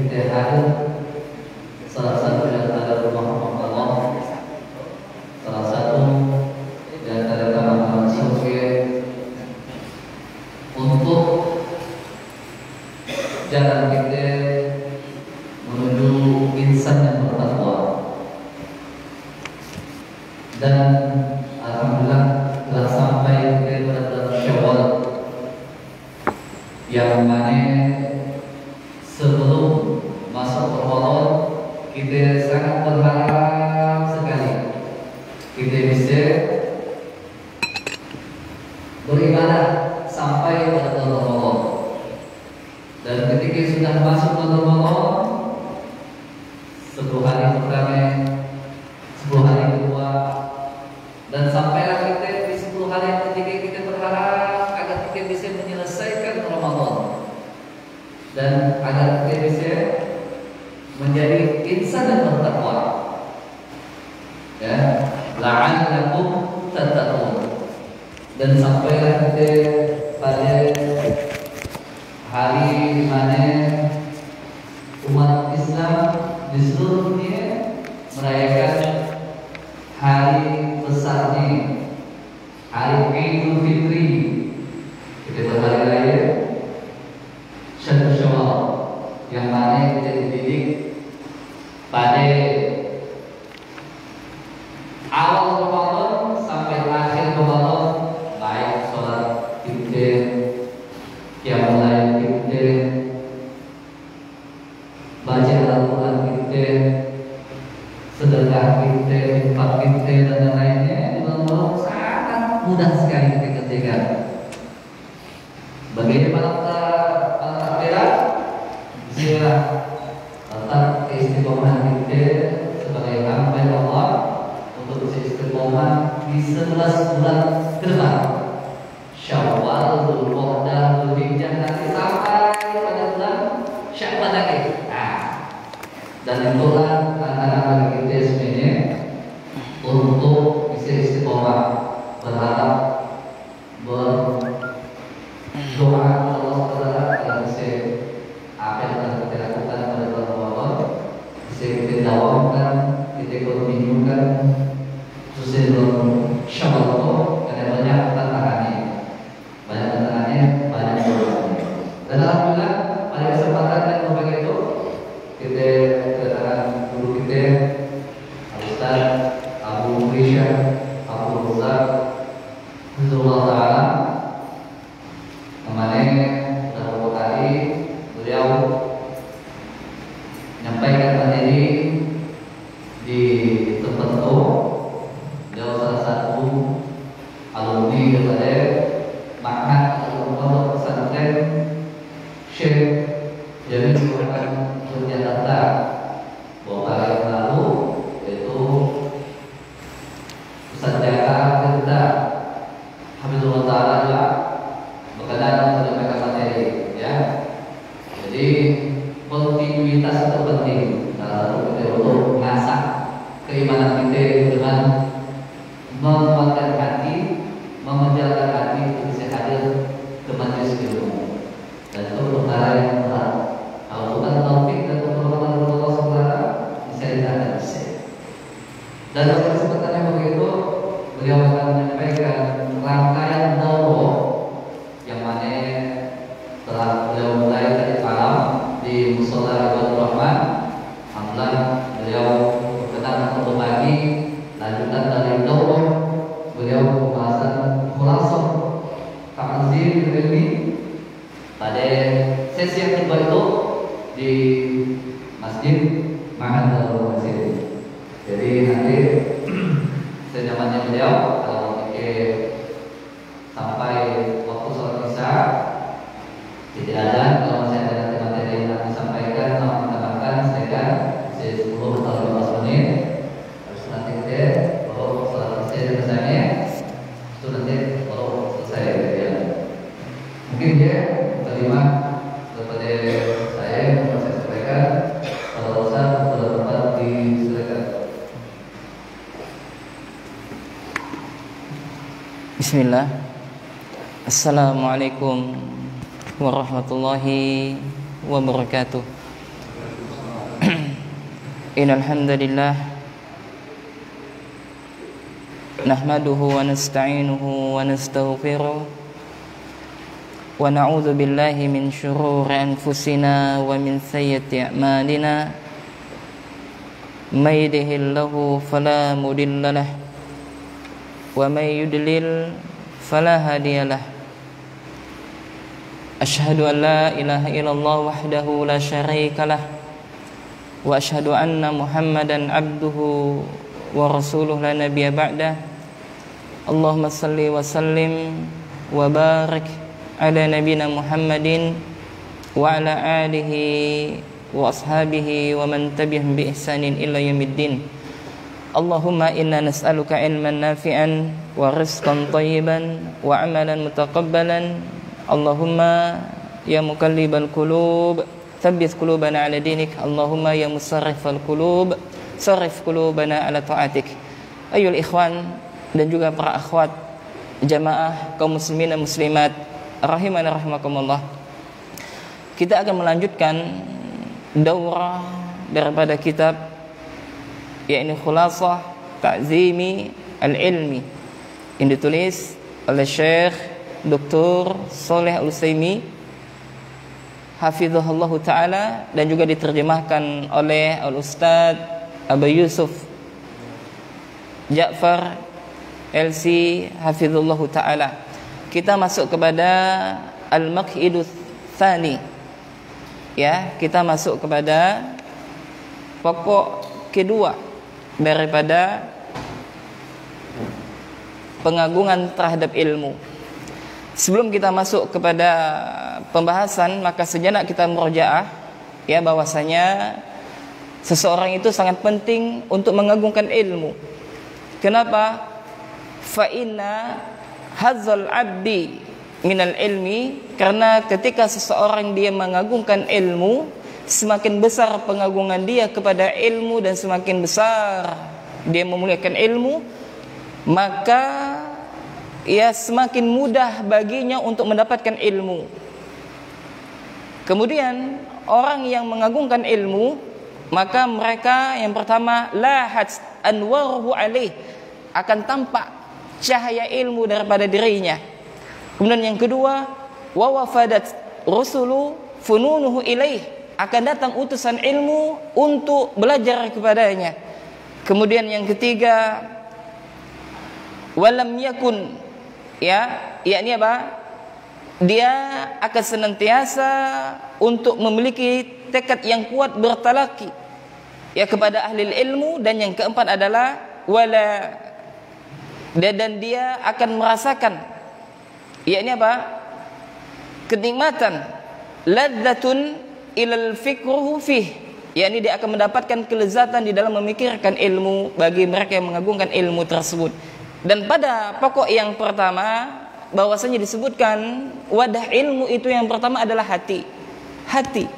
kita hadir salah satu di antara rumah Allah, salah satu di antara kamar surga untuk jalan kita menuju insan yang bertakwa. Dan alhamdulillah telah sampai ke bulan Syawal, yang mana sebelum masuk Ramadan kita sangat berharap sekali kita bisa beribadah sampai pada bulan Ramadan. Dan ketika sudah masuk bulan Ramadan, 10 hari pertama, 10 hari kedua, dan sampailah kita di 10 hari yang ketiga, kita berharap agar kita bisa menyelesaikan Ramadan dan agar kita bisa menjadi insan yang bertakwa. Ya, la'allakum tattaqun. Dan sampailah kita pada hari di mana umat Islam di seluruh dunia merayakan hari besarnya, hari Idul Fitri. Kita berhari raya Syawal, yang mana kita dididik pada awal Ramadan sampai akhir Ramadan, baik sholat kita, qiyamul lail kita, baca Al-Quran kita, sedekah kita, infak kita, dan yang lainnya. Benar-benar sangat mudah sekali kita kerjakan. Bagaimana kita bisa tetap keistiqomahan kita sebagai hamba Allah untuk bisa istiqomah di 11 bulan ke depan, Syawal, Dzulqa'dah, Dzulhijjah, nanti sampai pada bulan Sya'ban lagi. Dan itulah anak-anak kita sebenarnya untuk bisa istiqomah, berharap, berdoa kepada Allah Taala agar bisa apa yang telah kita lakukan pada bulan Ramadan bisa kita dawamkan, kita kontinukan khususnya bulan Syawal, karena banyak tantangannya, banyak doanya. Dan alhamdulillah pada kesempatan yang berbagai itu kita kedatangan guru kita, Ustaz Abu Risha Abu Rozak Hafizahullah Ta'ala, kemarin beberapa kali beliau menyampaikan materi di tempat itu. Beliau salah satu alumni daripada Ma'had Al-Pondok Pesantren Syekh Jamil Jakarta beberapa hari yang lalu, yaitu Ustaz Jaka Tirta Hafizahullah Ta'ala juga berkenan menyampaikan materi, ya. Jadi kontinuitas itu penting dalam kita untuk mengasah keimanan kita dengan menguatkan hati, mengejarkan hati untuk bisa hadir ke majelis ilmu. Dan itu perkara yang berat. Kalau bukan taufik dan pertolongan Allah SWT, bisa tidak akan bisa. Dan pada kesempatan yang begitu, beliau akan menyampaikan rangkaian daurah yang mana telah beliau mulai tadi malam di Mushola Ibadur Rahman. Alhamdulillah beliau berkenan untuk berbagi lanjutan dari daurah beliau pembahasan khulasah ta'zim ilmi pada sesi yang kedua itu di Masjid Ma'had Al-Masjid. Jadi nanti sejamannya beliau kalau sampai waktu sholat isya tidak ada. Kalau masih ada materi yang akan disampaikan, mau ditambahkan silakan, bisa 10 atau 15 menit. Terus nanti kita baru sholat isya selesainya, itu nanti baru selesai ya. Mungkin dia terima daripada saya yang saya sampaikan. Kalau Ustaz bertempat disilakan. Bismillah. Assalamualaikum warahmatullahi wabarakatuh. Innal hamdalillah nahmaduhu wa nasta'inuhu wa nastaghfiruh wa na'udzu billahi min shururi anfusina wa min sayyiati a'malina may yahdihillahu fala mudilla lahu wa may yudlil fala hadiya lahu. Asyhadu an la ilaha illallah wahdahu la syarika lahu wa asyhadu anna Muhammadan abduhu wa rasuluh la nabiyya ba'dah. Allahumma salli wa sallim wa barik ala nabiyina Muhammadin wa ala alihi wa ashabihi wa man tabi'ahum bi ihsanin ila yaumiddin. Allahumma inna nas'aluka ilman nafi'an wa rizqan thayyiban wa amalan mutaqabbalan. Allahumma ya muqallibal qulub tsabbit qulubana ala dinik. Allahumma ya musarrifal qulub sarrif qulubana ala ta'atik. Ayyul ikhwan dan juga para akhwat jamaah kaum muslimin dan muslimat rahimana rahimakumullah. Kita akan melanjutkan daurah daripada kitab yakni Khulasah Ta'zimi Al-Ilmi yang ditulis oleh Syekh Dr. Shalih Al-Utsaimin hafizahullah ta'ala dan juga diterjemahkan oleh Al-Ustaz Abu Yusuf Ja'far LC hafizahullah ta'ala. Kita masuk kepada Al-Maq'idus Tsani. Ya, kita masuk kepada pokok kedua daripada pengagungan terhadap ilmu. Sebelum kita masuk kepada pembahasan, maka sejenak kita murojaah ya bahwasanya seseorang itu sangat penting untuk mengagungkan ilmu. Kenapa? Fa inna hadzal abdi minal ilmi, karena ketika seseorang dia mengagungkan ilmu, semakin besar pengagungan dia kepada ilmu dan semakin besar dia memuliakan ilmu, maka ya semakin mudah baginya untuk mendapatkan ilmu. Kemudian orang yang mengagungkan ilmu, maka mereka yang pertama lahat anwaruhu alaih, akan tampak cahaya ilmu daripada dirinya. Kemudian yang kedua, wa wafadat rusulu fununuhu ilaih, akan datang utusan ilmu untuk belajar kepadanya. Kemudian yang ketiga, walam yakun, ya, yakni apa? Dia akan senantiasa untuk memiliki tekad yang kuat bertalaki ya kepada ahli ilmu. Dan yang keempat adalah wala, dan dia akan merasakan yakni apa? Kenikmatan, ladzatun ilal fikruhu fih, yakni dia akan mendapatkan kelezatan di dalam memikirkan ilmu bagi mereka yang mengagungkan ilmu tersebut. Dan pada pokok yang pertama bahwasanya disebutkan wadah ilmu itu yang pertama adalah hati. Hati.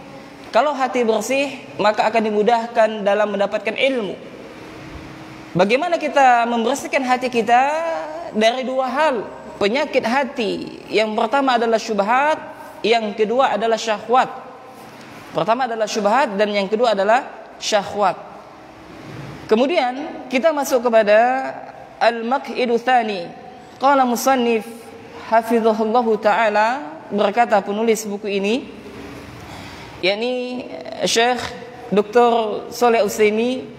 Kalau hati bersih, maka akan dimudahkan dalam mendapatkan ilmu. Bagaimana kita membersihkan hati kita? Dari dua hal. Penyakit hati. Yang pertama adalah syubhat, yang kedua adalah syahwat. Pertama adalah syubhat dan yang kedua adalah syahwat. Kemudian kita masuk kepada Al-Maq'idus Tsani. Qala musannif hafizahullahu ta'ala, berkata penulis buku ini yakni Syekh Dr. Shalih Al-Utsaimin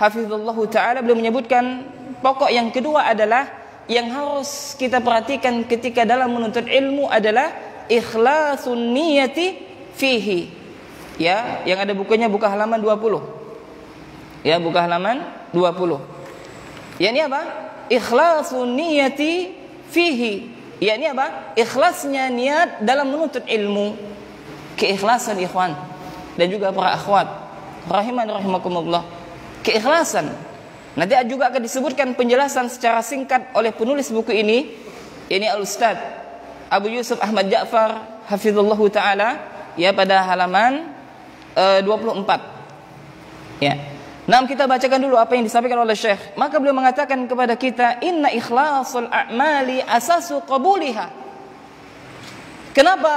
hafizahullahu ta'ala, beliau menyebutkan pokok yang kedua adalah yang harus kita perhatikan ketika dalam menuntut ilmu adalah ikhlasun niyati fihi. Ya, yang ada bukunya buka halaman 20. Ya, buka halaman 20. Yakni apa? Ikhlasun niyati fihi. Yakni apa? Ikhlasnya niat dalam menuntut ilmu. Keikhlasan ikhwan dan juga para akhwat rahiman rahimakumullah. Keikhlasan. Nanti juga akan disebutkan penjelasan secara singkat oleh penulis buku ini, yakni Al-Ustaz Abu Yusuf Ahmad Ja'far hafizallahu taala, ya, pada halaman 24. Ya. Nah, kita bacakan dulu apa yang disampaikan oleh Syekh. Maka beliau mengatakan kepada kita, inna ikhlasul a'mali asasu qabuliha. Kenapa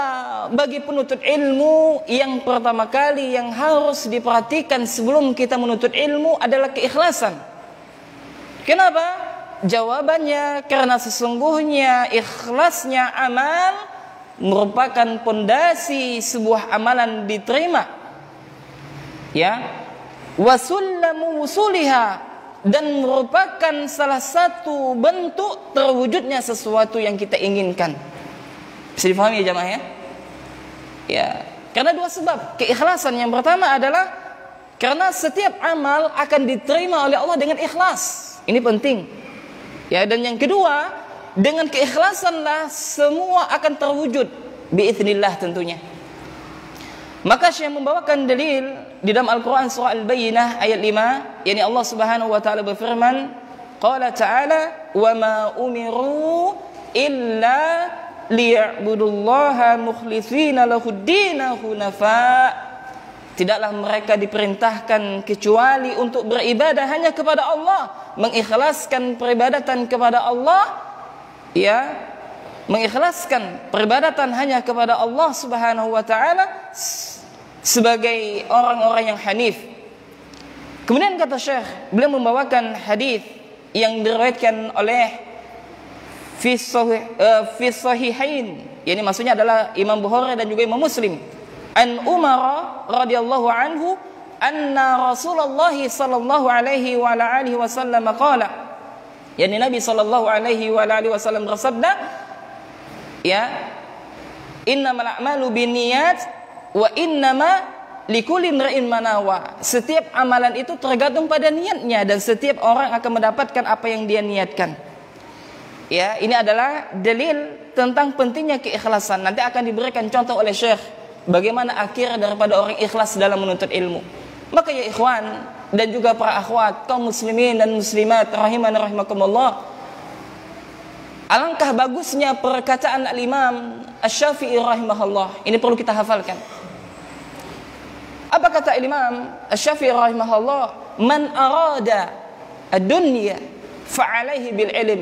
bagi penuntut ilmu yang pertama kali yang harus diperhatikan sebelum kita menuntut ilmu adalah keikhlasan? Kenapa? Jawabannya karena sesungguhnya ikhlasnya amal merupakan pondasi sebuah amalan diterima. Ya, wasullamu wusuliha, dan merupakan salah satu bentuk terwujudnya sesuatu yang kita inginkan. Bisa difahami ya jamaah ya? Ya, karena dua sebab. Keikhlasan yang pertama adalah karena setiap amal akan diterima oleh Allah dengan ikhlas. Ini penting. Ya, dan yang kedua, dengan keikhlasanlah semua akan terwujud biiznillah tentunya. Maka Syekh membawakan dalil di dalam Al-Qur'an surah Al-Bayyinah ayat 5, yakni Allah Subhanahu wa taala berfirman, qala ta'ala, "Wa ma umiru illa liya'budullaha mukhlishina lahud-dina hunafa." Tidaklah mereka diperintahkan kecuali untuk beribadah hanya kepada Allah, mengikhlaskan peribadatan kepada Allah, ya, mengikhlaskan peribadatan hanya kepada Allah Subhanahu wa taala sebagai orang-orang yang hanif. Kemudian kata Syekh, beliau membawakan hadis yang diriwayatkan oleh fi sahihain, yakni maksudnya adalah Imam Bukhari dan juga Imam Muslim. An Umar radhiyallahu anhu anna Rasulullah sallallahu alaihi wa alihi wasallam qala, yakni Nabi sallallahu alaihi wa alihi wasallam bersabda, ya, innamal a'malu binniyat wa innama likulli imrin ma nawa. Setiap amalan itu tergantung pada niatnya dan setiap orang akan mendapatkan apa yang dia niatkan. Ya, ini adalah dalil tentang pentingnya keikhlasan. Nanti akan diberikan contoh oleh Syekh bagaimana akhir daripada orang ikhlas dalam menuntut ilmu. Maka ya ikhwan dan juga para akhwat, kaum muslimin dan muslimat rahiman rahimakumullah, alangkah bagusnya perkataan Al-Imam Asy-Syafi'i rahimahullah. Ini perlu kita hafalkan. Apa kata Imam Asy-Syafi'i rahimahullah? Man arada ad-dunya fa'alaihi bil ilm,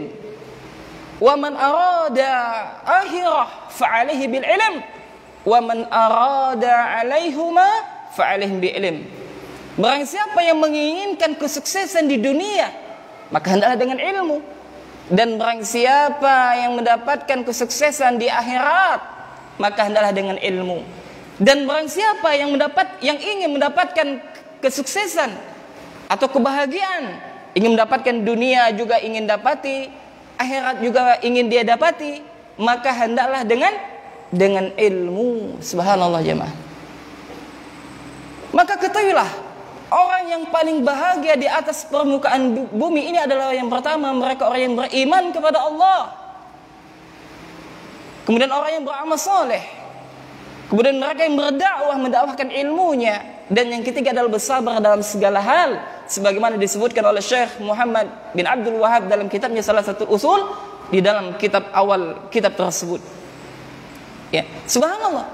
wa man arada akhirah fa'alaihi bil ilm, wa man arada 'alaihuma fa'alaihi bil ilm. Barang siapa yang menginginkan kesuksesan di dunia, maka hendaklah dengan ilmu. Dan barang siapa yang mendapatkan kesuksesan di akhirat, maka hendaklah dengan ilmu. Dan barang siapa yang ingin mendapatkan kesuksesan atau kebahagiaan, ingin mendapatkan dunia juga ingin dapati, akhirat juga ingin dia dapati, maka hendaklah dengan ilmu. Subhanallah jemaah. Maka ketahuilah, orang yang paling bahagia di atas permukaan bumi ini adalah yang pertama, mereka orang yang beriman kepada Allah. Kemudian orang yang beramal soleh. Kemudian mereka yang berdakwah, mendakwahkan ilmunya. Dan yang ketiga adalah bersabar dalam segala hal, sebagaimana disebutkan oleh Syekh Muhammad bin Abdul Wahab dalam kitabnya Salah Satu Usul, di dalam kitab awal kitab tersebut. Ya, subhanallah.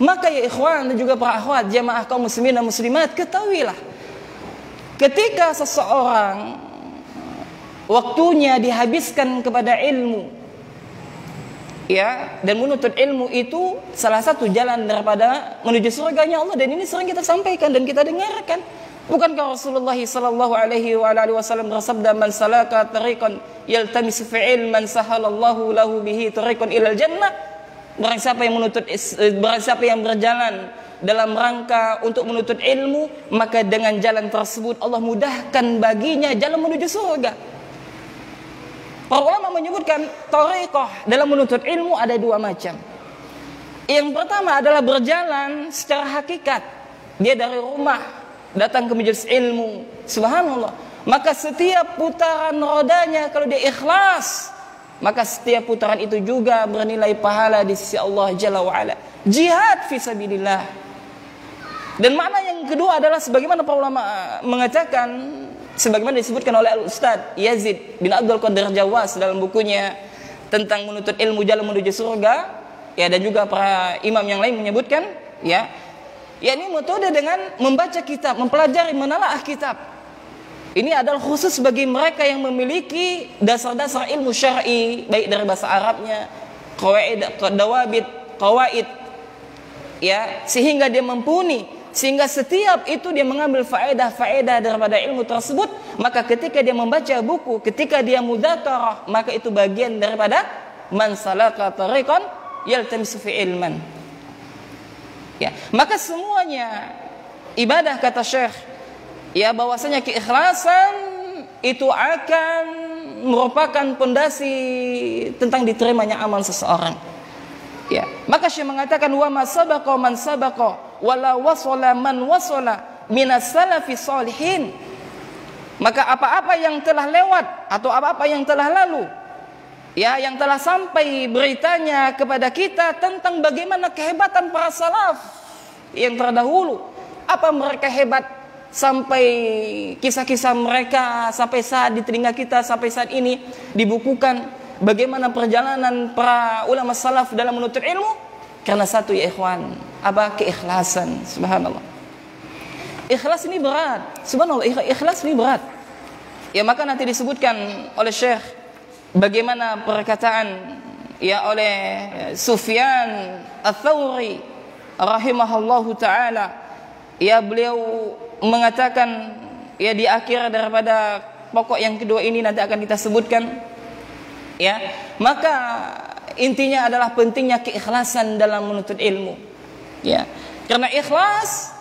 Maka ya ikhwan dan juga para akhwat, jamaah kaum muslimin dan muslimat, ketahuilah, ketika seseorang waktunya dihabiskan kepada ilmu, ya, dan menuntut ilmu itu salah satu jalan daripada menuju surganya Allah. Dan ini sering kita sampaikan dan kita dengarkan. Bukankah Rasulullah sallallahu alaihi wa alihi wasallam bersabda, man salaka tariqan yaltamisu fi ilman sahalallahu lahu bihi tariqan ilal jannah. Barang siapa yang berjalan dalam rangka untuk menuntut ilmu, maka dengan jalan tersebut Allah mudahkan baginya jalan menuju surga. Para ulama menyebutkan thariqah dalam menuntut ilmu ada dua macam. Yang pertama adalah berjalan secara hakikat. Dia dari rumah datang ke majelis ilmu. Subhanallah. Maka setiap putaran rodanya kalau dia ikhlas, maka setiap putaran itu juga bernilai pahala di sisi Allah Jalla wa'ala. Jihad fisabilillah. Dan makna yang kedua adalah sebagaimana para ulama mengatakan, sebagaimana disebutkan oleh Al-Ustaz Yazid bin Abdul Qadir Jawas dalam bukunya tentang menuntut ilmu jalan menuju surga, ya, dan juga para imam yang lain menyebutkan, ya, yakni metode dengan membaca kitab, mempelajari, menelaah kitab. Ini adalah khusus bagi mereka yang memiliki dasar-dasar ilmu syar'i, baik dari bahasa Arabnya, qawaid, dawabit, qawaid, ya, sehingga dia mumpuni, sehingga setiap itu dia mengambil faedah-faedah daripada ilmu tersebut. Maka ketika dia membaca buku, ketika dia mudzakarah, maka itu bagian daripada man salaka tariqan yaltamisu fi ilman. Ya, maka semuanya ibadah, kata Syekh, ya, bahwasanya keikhlasan itu akan merupakan pondasi tentang diterimanya amal seseorang. Ya, maka Syekh mengatakan wa ma sabaqa man sabaqa wala wasala man wasala minas salafi salihin. Maka apa-apa yang telah lewat atau apa-apa yang telah lalu, ya, yang telah sampai beritanya kepada kita tentang bagaimana kehebatan para salaf yang terdahulu, apa mereka hebat sampai kisah-kisah mereka sampai saat di telinga kita, sampai saat ini dibukukan bagaimana perjalanan para ulama salaf dalam menuntut ilmu. Karena satu, ya ikhwan, apa? Keikhlasan. Subhanallah, ikhlas ini berat. Subhanallah, ikhlas ini berat. Ya, maka nanti disebutkan oleh Syekh bagaimana perkataan, ya, oleh Sufyan Ats-Tsauri rahimahullahu taala. Ya, beliau mengatakan, ya, di akhir daripada pokok yang kedua ini nanti akan kita sebutkan, ya, maka intinya adalah pentingnya keikhlasan dalam menuntut ilmu, ya, karena ikhlas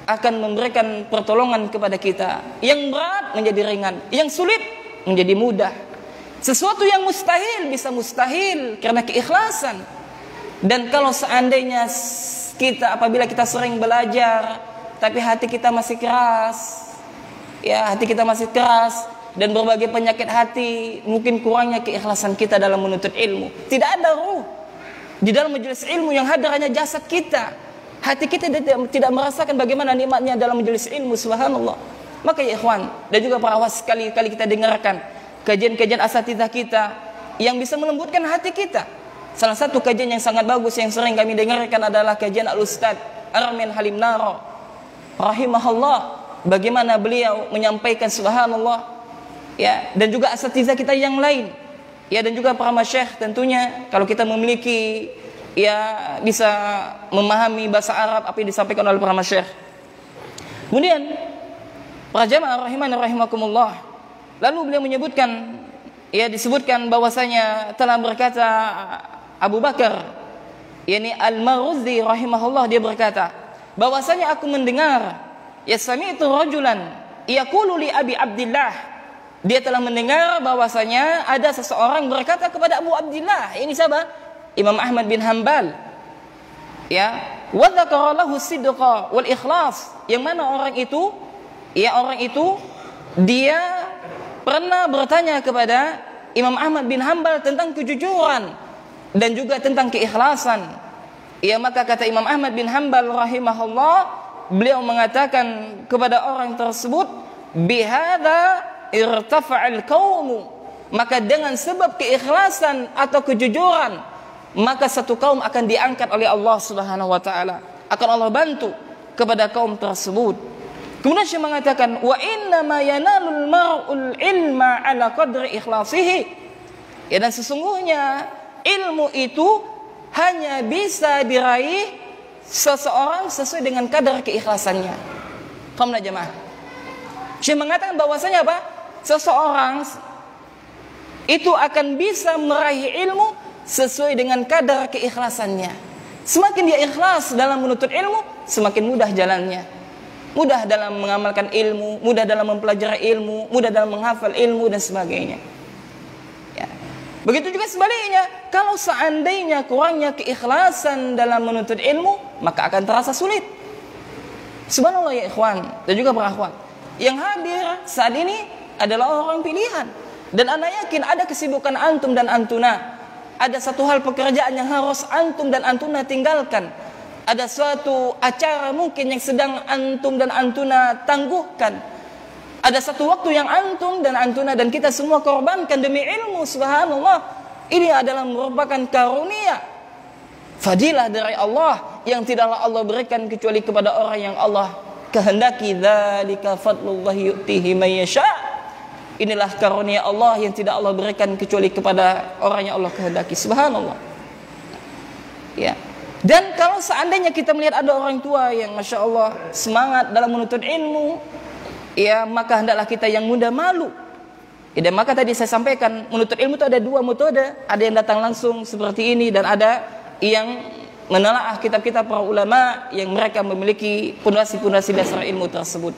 akan memberikan pertolongan kepada kita. Yang berat menjadi ringan, yang sulit menjadi mudah. Sesuatu yang mustahil bisa mustahil karena keikhlasan. Dan kalau seandainya kita, apabila kita sering belajar tapi hati kita masih keras, ya, hati kita masih keras dan berbagai penyakit hati, mungkin kurangnya keikhlasan kita dalam menuntut ilmu. Tidak ada ruh di dalam majelis ilmu, yang hadir hanya jasad kita. Hati kita tidak merasakan bagaimana nikmatnya dalam majelis ilmu. Subhanallah. Maka ya ikhwan dan juga para awas, sekali-kali kita dengarkan kajian-kajian asatidzah kita yang bisa melembutkan hati kita. Salah satu kajian yang sangat bagus yang sering kami dengarkan adalah kajian Al-Ustaz Armin Halim Naro rahimahullah, bagaimana beliau menyampaikan, subhanallah, ya, dan juga asatidzah kita yang lain, ya, dan juga para masyayikh tentunya, kalau kita memiliki, ya, bisa memahami bahasa Arab apa yang disampaikan oleh para masyayikh. Kemudian para jamaah rahimani rahimakumullah, lalu beliau menyebutkan, ya, disebutkan bahwasanya telah berkata Abu Bakar, yakni Al-Marwazi rahimahullah, dia berkata bahwasanya aku mendengar, ya, sami'tu rajulan yaqulu li Abi Abdillah, dia telah mendengar bahwasanya ada seseorang berkata kepada Abu Abdillah, ini siapa? Imam Ahmad bin Hanbal, ya, wa dzakara lahu sidqa wal ikhlas, yang mana orang itu, ya, orang itu dia pernah bertanya kepada Imam Ahmad bin Hanbal tentang kejujuran dan juga tentang keikhlasan. Ya, maka kata Imam Ahmad bin Hanbal rahimahullah, beliau mengatakan kepada orang tersebut, bihadza irtafa'al qaumu, maka dengan sebab keikhlasan atau kejujuran, maka satu kaum akan diangkat oleh Allah Subhanahu wa taala, akan Allah bantu kepada kaum tersebut. Kemudian Syekh mengatakan, wa inna ma yanalul mar'ul ilma ala qadri ikhlasihi, ya, dan sesungguhnya ilmu itu hanya bisa diraih seseorang sesuai dengan kadar keikhlasannya. Paham tak jemaah? Syekh mengatakan bahwasanya apa? Seseorang itu akan bisa meraih ilmu sesuai dengan kadar keikhlasannya. Semakin dia ikhlas dalam menuntut ilmu, semakin mudah jalannya. Mudah dalam mengamalkan ilmu, mudah dalam mempelajari ilmu, mudah dalam menghafal ilmu dan sebagainya. Begitu juga sebaliknya, kalau seandainya kurangnya keikhlasan dalam menuntut ilmu, maka akan terasa sulit. Subhanallah ya ikhwan dan juga para akhwat, yang hadir saat ini adalah orang pilihan. Dan ana yakin ada kesibukan antum dan antuna. Ada satu hal pekerjaan yang harus antum dan antuna tinggalkan. Ada suatu acara mungkin yang sedang antum dan antuna tangguhkan. Ada satu waktu yang antum dan antuna dan kita semua korbankan demi ilmu. Subhanallah, ini adalah merupakan karunia, fadilah dari Allah yang tidaklah Allah berikan kecuali kepada orang yang Allah kehendaki. Dzalika fadlullahi yu'tihi may yasha. Inilah karunia Allah yang tidak Allah berikan kecuali kepada orang yang Allah kehendaki. Subhanallah. Ya. Dan kalau seandainya kita melihat ada orang tua yang Masya Allah semangat dalam menuntut ilmu, ya maka hendaklah kita yang muda malu. Dan maka tadi saya sampaikan, menuntut ilmu itu ada dua metode. Ada yang datang langsung seperti ini, dan ada yang menelaah kitab-kitab para ulama yang mereka memiliki pondasi-pondasi dasar ilmu tersebut.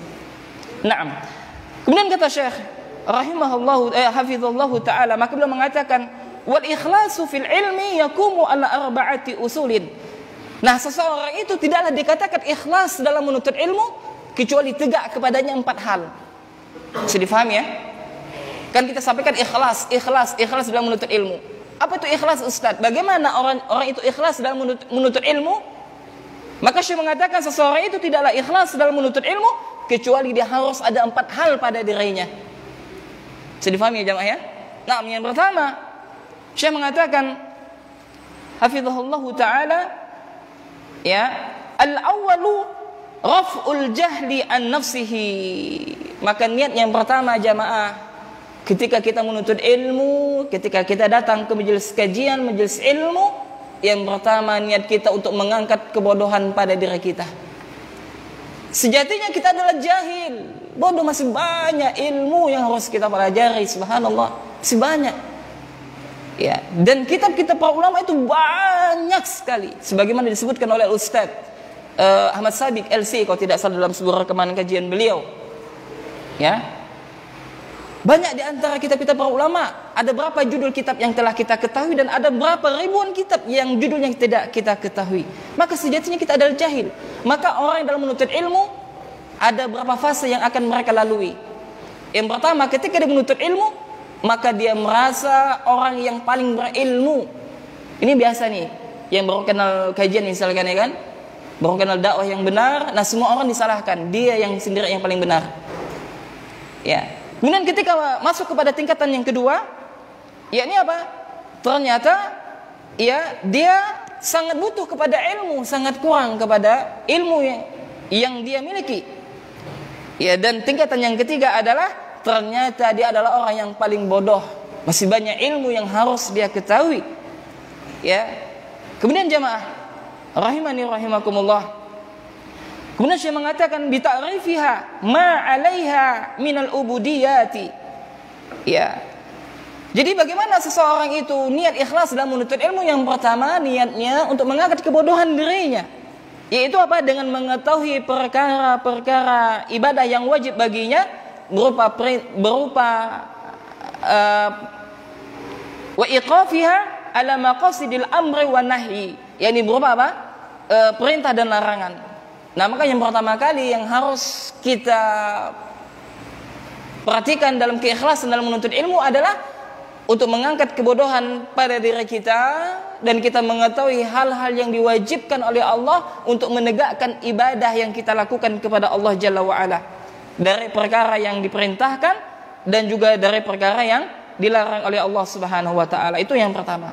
Naam. Kemudian kata Syekh rahimahullahu hafizallahu taala, maka beliau mengatakan wal ikhlasu fil ilmi yakumu ala arba'ati usulin. Nah, seseorang itu tidaklah dikatakan ikhlas dalam menuntut ilmu kecuali tegak kepadanya 4 hal. Bisa difahami ya? Kan kita sampaikan ikhlas dalam menuntut ilmu. Apa itu ikhlas, Ustaz? Bagaimana orang itu ikhlas dalam menuntut ilmu? Maka Syekh mengatakan seseorang itu tidaklah ikhlas dalam menuntut ilmu kecuali dia harus ada 4 hal pada dirinya. Bisa difahami ya jamaah ya? Nah, yang pertama, Syekh mengatakan hafizahullahu taala, ya, al-awwalu raf'ul jahli an nafsihi. Maka niat yang pertama jamaah, ketika kita menuntut ilmu, ketika kita datang ke majelis kajian, majelis ilmu, yang pertama niat kita untuk mengangkat kebodohan pada diri kita. Sejatinya kita adalah jahil, bodoh, masih banyak ilmu yang harus kita pelajari, subhanallah, masih banyak. Ya, dan kitab-kitab para ulama itu banyak sekali, sebagaimana disebutkan oleh Ustaz Ahmad Sabiq LC kalau tidak salah dalam sebuah rekaman kajian beliau. Ya, banyak di antara kitab-kitab para ulama. Ada berapa judul kitab yang telah kita ketahui, dan ada berapa ribuan kitab yang judulnya tidak kita ketahui. Maka sejatinya kita adalah jahil. Maka orang yang dalam menuntut ilmu, ada berapa fase yang akan mereka lalui. Yang pertama, ketika dia menuntut ilmu, maka dia merasa orang yang paling berilmu. Ini biasa nih, yang baru kenal kajian misalkan, ya kan, baru kenal dakwah yang benar. Nah, semua orang disalahkan, dia yang sendiri yang paling benar. Ya. Kemudian ketika masuk kepada tingkatan yang kedua, yakni apa? Ternyata ya dia sangat butuh kepada ilmu, sangat kurang kepada ilmu yang dia miliki. Ya, dan tingkatan yang ketiga adalah ternyata dia adalah orang yang paling bodoh. Masih banyak ilmu yang harus dia ketahui. Ya. Kemudian jamaah rahimani rahimakumullah, kemudian saya mengatakan bita'rifiha ma 'alaiha minal ubudiyati. Ya. Jadi bagaimana seseorang itu niat ikhlas dalam menuntut ilmu? Yang pertama, niatnya untuk mengangkat kebodohan dirinya. Yaitu apa? Dengan mengetahui perkara-perkara ibadah yang wajib baginya berupa wa iqafiha ala maqasidil amri wa nahyi. Yani berupa apa? Perintah dan larangan. Nah, maka yang pertama kali yang harus kita perhatikan dalam keikhlasan dalam menuntut ilmu adalah untuk mengangkat kebodohan pada diri kita, dan kita mengetahui hal-hal yang diwajibkan oleh Allah untuk menegakkan ibadah yang kita lakukan kepada Allah Jalla wa'ala, dari perkara yang diperintahkan dan juga dari perkara yang dilarang oleh Allah Subhanahu wa ta'ala. Itu yang pertama.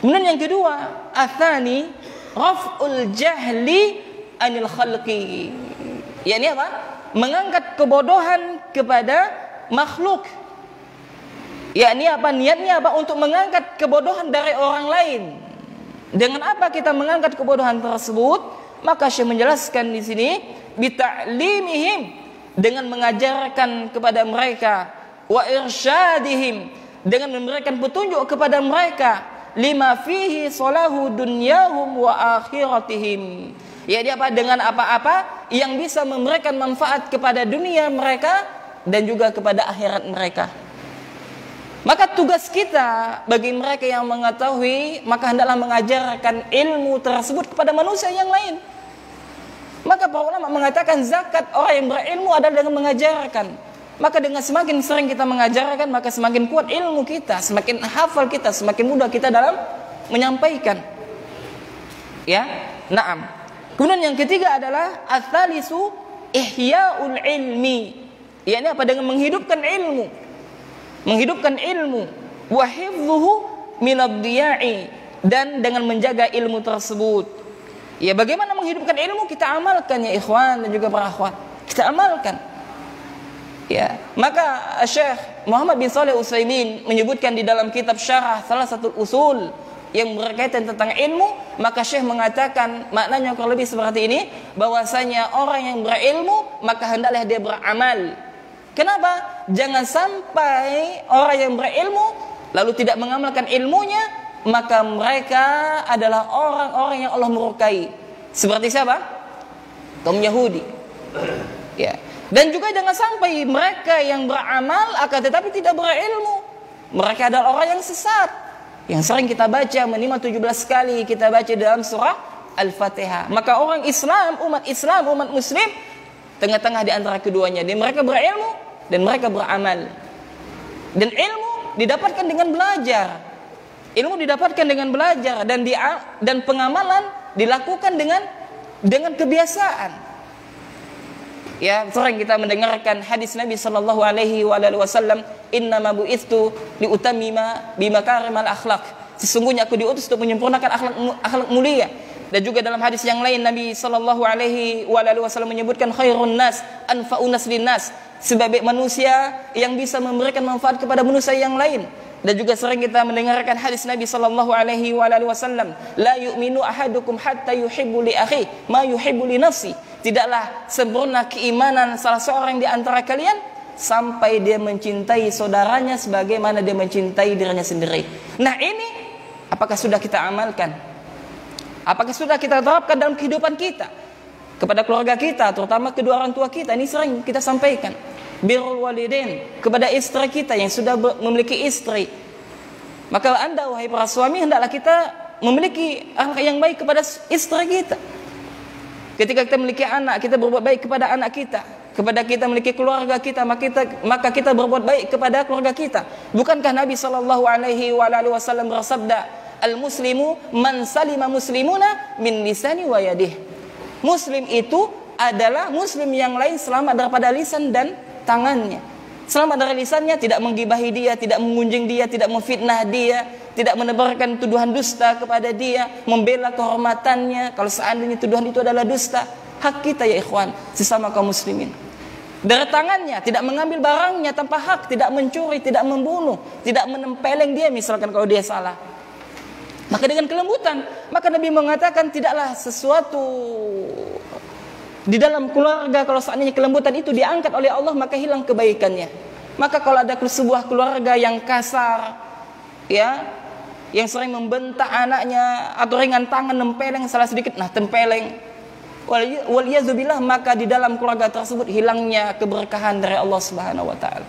Kemudian yang kedua, atsani raf'ul jahli anil khalqi. Ya, ini apa? Mengangkat kebodohan kepada makhluk. Ya, ini apa? Niatnya apa? Untuk mengangkat kebodohan dari orang lain. Dengan apa kita mengangkat kebodohan tersebut? Maka Syekh menjelaskan di sini bita'limihim, dengan mengajarkan kepada mereka, wa irsyadihim, dengan memberikan petunjuk kepada mereka, lima fihi salahu dunyahum wa akhiratihim. Ya, dia apa? Dengan apa-apa yang bisa memberikan manfaat kepada dunia mereka dan juga kepada akhirat mereka. Maka tugas kita bagi mereka yang mengetahui, maka hendaklah mengajarkan ilmu tersebut kepada manusia yang lain. Maka para ulama mengatakan zakat orang yang berilmu adalah dengan mengajarkan. Maka dengan semakin sering kita mengajarkan, maka semakin kuat ilmu kita, semakin hafal kita, semakin mudah kita dalam menyampaikan. Ya, na'am. Kemudian yang ketiga adalah ats-tsalisu ihya'ul ilmi. Ya, ini apa? Dengan menghidupkan ilmu. Menghidupkan ilmu. Wa hifdhuhu min ad-diya'i, dan dengan menjaga ilmu tersebut. Ya, bagaimana menghidupkan ilmu? Kita amalkan ya ikhwan dan juga para akhwat. Kita amalkan. Ya, maka Syekh Muhammad bin Shalih Utsaimin menyebutkan di dalam kitab Syarah Salah Satu Usul, yang berkaitan tentang ilmu, maka Syekh mengatakan maknanya kurang lebih seperti ini, bahwasanya orang yang berilmu maka hendaklah dia beramal. Kenapa? Jangan sampai orang yang berilmu lalu tidak mengamalkan ilmunya, maka mereka adalah orang-orang yang Allah murkai. Seperti siapa? Kaum Yahudi. Ya. Dan juga jangan sampai mereka yang beramal akan tetapi tidak berilmu, mereka adalah orang yang sesat. Yang sering kita baca minimal 17 kali kita baca dalam surah Al-Fatihah. Maka orang Islam, umat Muslim tengah-tengah di antara keduanya. Dan mereka berilmu dan mereka beramal. Dan ilmu didapatkan dengan belajar. Ilmu didapatkan dengan belajar dan pengamalan dilakukan dengan kebiasaan. Ya, sering kita mendengarkan hadis Nabi sallallahu alaihi wasallam, "Innama bu'itsu liutammima bimakarimal akhlaq." Sesungguhnya aku diutus untuk menyempurnakan akhlak mulia. Dan juga dalam hadis yang lain Nabi sallallahu alaihi wasallam menyebutkan khairun nas anfa'un nas linnas, sebaik manusia yang bisa memberikan manfaat kepada manusia yang lain. Dan juga sering kita mendengarkan hadis Nabi sallallahu alaihi wasallam, "La yu'minu ahadukum hatta yuhibbu li akhi ma yuhibbu li nafsi." Tidaklah sempurna keimanan salah seorang di antara kalian sampai dia mencintai saudaranya sebagaimana dia mencintai dirinya sendiri. Nah, ini apakah sudah kita amalkan? Apakah sudah kita terapkan dalam kehidupan kita? Kepada keluarga kita, terutama kedua orang tua kita. Ini sering kita sampaikan. Birrul walidain, kepada istri kita yang sudah memiliki istri. Maka Anda wahai para suami, hendaklah kita memiliki akhlak yang baik kepada istri kita. Ketika kita memiliki anak, kita berbuat baik kepada anak kita. Kepada kita memiliki keluarga kita, maka kita berbuat baik kepada keluarga kita. Bukankah Nabi sallallahu alaihi wasallam bersabda, "Al-muslimu man salima muslimuna min lisani wa yadih." Muslim itu adalah muslim yang lain selamat daripada lisan dan tangannya. Selamat dari lisannya, tidak menggibahi dia, tidak mengunjing dia, tidak memfitnah dia, tidak menebarkan tuduhan dusta kepada dia, membela kehormatannya kalau seandainya tuduhan itu adalah dusta. Hak kita ya ikhwan, sesama kaum muslimin. Dari tangannya, tidak mengambil barangnya tanpa hak, tidak mencuri, tidak membunuh, tidak menempeleng dia misalkan kalau dia salah. Maka dengan kelembutan, maka Nabi mengatakan tidaklah sesuatu di dalam keluarga kalau seandainya kelembutan itu diangkat oleh Allah maka hilang kebaikannya. Maka kalau ada sebuah keluarga yang kasar, ya, yang sering membentak anaknya atau ringan tangan nempeleng salah sedikit, nah tempeleng, waliyazubillah, maka di dalam keluarga tersebut hilangnya keberkahan dari Allah Subhanahu wa taala.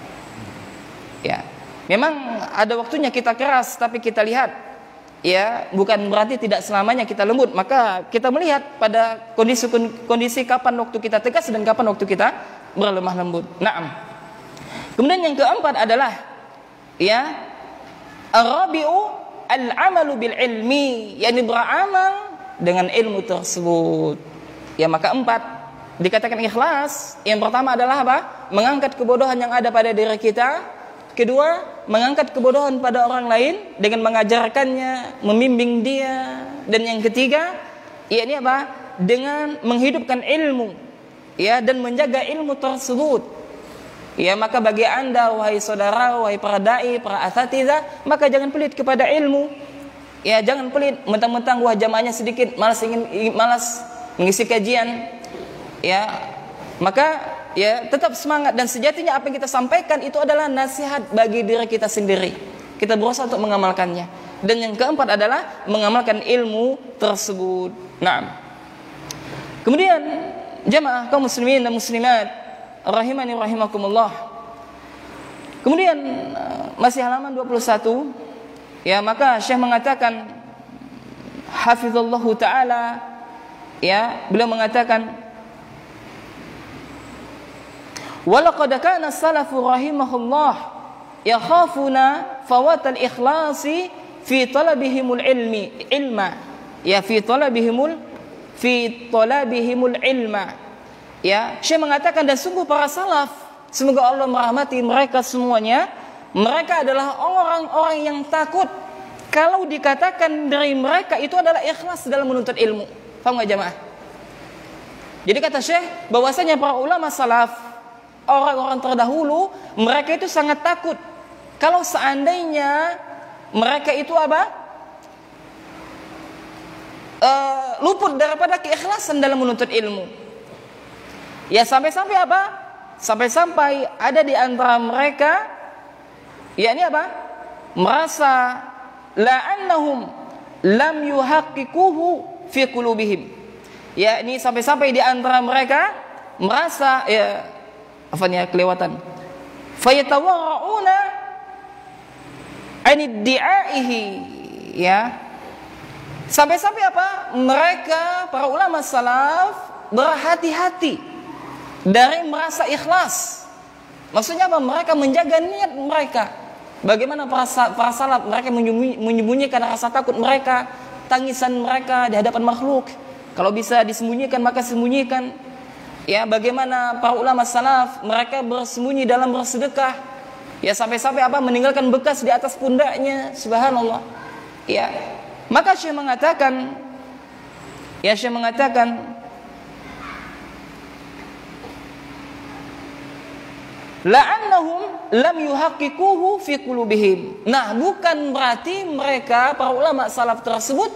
Ya. Memang ada waktunya kita keras, tapi kita lihat, ya, bukan berarti tidak selamanya kita lembut. Maka kita melihat pada kondisi kapan waktu kita tegas dan kapan waktu kita berlemah lembut. Naam. Kemudian yang keempat adalah, ya, ar-rabi'u al-amalu bil ilmi, yakni beramal dengan ilmu tersebut. Ya, maka empat dikatakan ikhlas. Yang pertama adalah apa? Mengangkat kebodohan yang ada pada diri kita. Kedua, mengangkat kebodohan pada orang lain dengan mengajarkannya, membimbing dia. Dan yang ketiga, yakni apa? Dengan menghidupkan ilmu, ya, dan menjaga ilmu tersebut. Ya, maka bagi Anda wahai saudara, wahai para dai, para asatidzah, maka jangan pelit kepada ilmu. Ya, jangan pelit mentang-mentang wah jamaahnya sedikit, malas mengisi kajian. Ya, maka ya tetap semangat, dan sejatinya apa yang kita sampaikan itu adalah nasihat bagi diri kita sendiri. Kita berusaha untuk mengamalkannya. Dan yang keempat adalah mengamalkan ilmu tersebut. Naam. Kemudian jamaah kaum muslimin dan muslimat rahimani rahimakumullah. Kemudian masih halaman 21, ya, maka Syekh mengatakan hafizallahu taala, ya, beliau mengatakan, walaqad kana as-salafu rahimahullah yakhafuna fawatal ikhlasi fi talabihimul ilma, ya, fi talabihimul ilma. Ya, Syekh mengatakan, dan sungguh para salaf, semoga Allah merahmati mereka semuanya, mereka adalah orang-orang yang takut kalau dikatakan dari mereka itu adalah ikhlas dalam menuntut ilmu. Paham enggak jamaah? Jadi kata Syekh bahwasanya para ulama salaf, orang-orang terdahulu, mereka itu sangat takut kalau seandainya mereka itu apa? luput daripada keikhlasan dalam menuntut ilmu. Ya sampai-sampai apa? Sampai-sampai ada di antara mereka yakni apa? Merasa la'annahum lam yuhaqqiquhu fi qulubihim. Yakni sampai-sampai di antara mereka merasa kelewatan. Fayatawarra'una 'an iddi'aihi, ya. Sampai-sampai apa? Mereka para ulama salaf berhati-hati dari merasa ikhlas. Maksudnya apa? Mereka menjaga niat mereka. Bagaimana para salaf, mereka menyembunyikan rasa takut mereka, tangisan mereka di hadapan makhluk. Kalau bisa disembunyikan maka sembunyikan. Ya, bagaimana para ulama salaf, mereka bersembunyi dalam bersedekah. Ya, sampai-sampai apa? Meninggalkan bekas di atas pundaknya. Subhanallah. Ya. Maka Syekh mengatakan la'annahum lam yuhaqqiquhu fi qulubihim. Nah, bukan berarti mereka para ulama salaf tersebut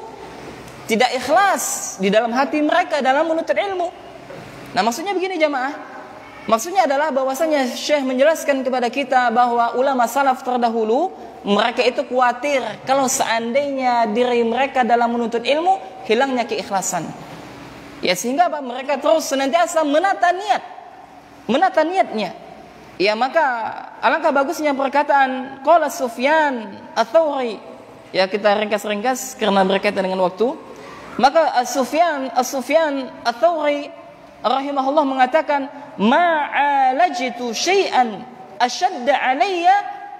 tidak ikhlas di dalam hati mereka dalam menuntut ilmu. Nah, maksudnya begini jamaah. Maksudnya adalah bahwasanya Syekh menjelaskan kepada kita bahwa ulama salaf terdahulu mereka itu khawatir kalau seandainya diri mereka dalam menuntut ilmu hilangnya keikhlasan. Ya, sehingga apa? Mereka terus senantiasa menata niatnya. Ya, maka alangkah bagusnya perkataan qala Sufyan Ats-Tsauri. Ya, kita ringkas-ringkas karena berkaitan dengan waktu. Maka Sufyan Ats-Tsauri rahimahullah mengatakan ma'alajtu syai'an ashadda 'alayya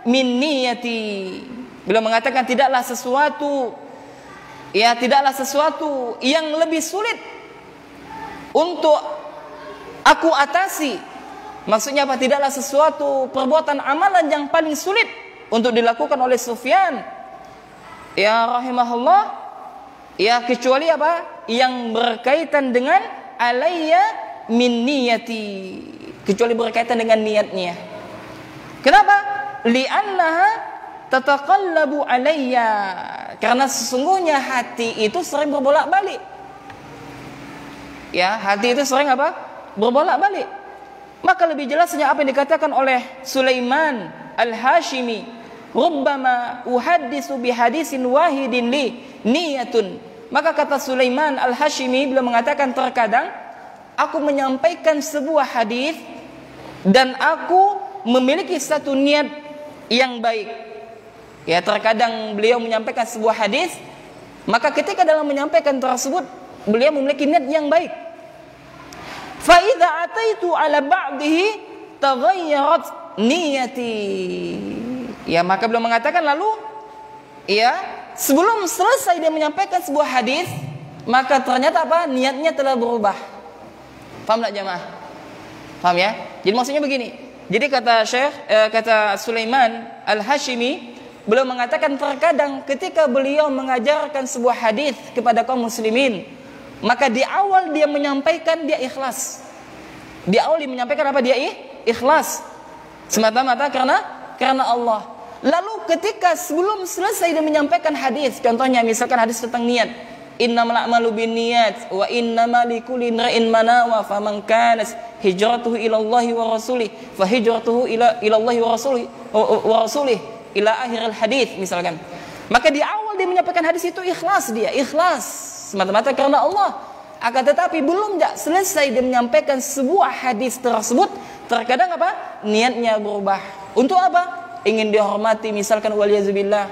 min niyati. Beliau mengatakan tidaklah sesuatu yang lebih sulit untuk aku atasi. Maksudnya apa? Tidaklah sesuatu perbuatan amalan yang paling sulit untuk dilakukan oleh Sufyan, ya rahimahullah, ya kecuali apa? Yang berkaitan dengan alayya min niyati, kecuali berkaitan dengan niatnya. Kenapa? Li'annaha tataqallabu alayya, karena sesungguhnya hati itu sering berbolak-balik. Ya, hati itu sering apa? Berbolak-balik. Maka lebih jelasnya apa yang dikatakan oleh Sulaiman Al-Hashimi, rubbama uhaddisu bihadisin wahidin li niyatun. Maka kata Sulaiman Al-Hashimi, beliau mengatakan terkadang aku menyampaikan sebuah hadis dan aku memiliki satu niat yang baik. Ya, terkadang beliau menyampaikan sebuah hadis, maka ketika dalam menyampaikan tersebut beliau memiliki niat yang baik. Fa idza ataitu ala ba'dihi taghayyarat niyati. Ya, maka beliau mengatakan lalu ya, sebelum selesai dia menyampaikan sebuah hadis, maka ternyata apa? Niatnya telah berubah. Paham tak jemaah? Paham ya? Jadi maksudnya begini. Jadi kata Sulaiman Al-Hashimi, beliau mengatakan terkadang ketika beliau mengajarkan sebuah hadis kepada kaum muslimin, maka di awal dia menyampaikan dia ikhlas. Di awal dia menyampaikan apa? Dia ikhlas. Semata-mata karena Allah. Lalu ketika sebelum selesai dia menyampaikan hadis, contohnya misalkan hadis tentang niat, innamal a'malu binniyat wa innamal likulli imrin ma nawa faman kanat hijratuhu ila Allah wa rasulih fa hijratuhu ila Allah wa rasulih ila akhir hadis misalkan. Maka di awal dia menyampaikan hadis itu ikhlas semata-mata karena Allah. Akan tetapi belum selesai dia menyampaikan sebuah hadis tersebut, terkadang apa? Niatnya berubah. Untuk apa? Ingin dihormati misalkan waliyazubillah.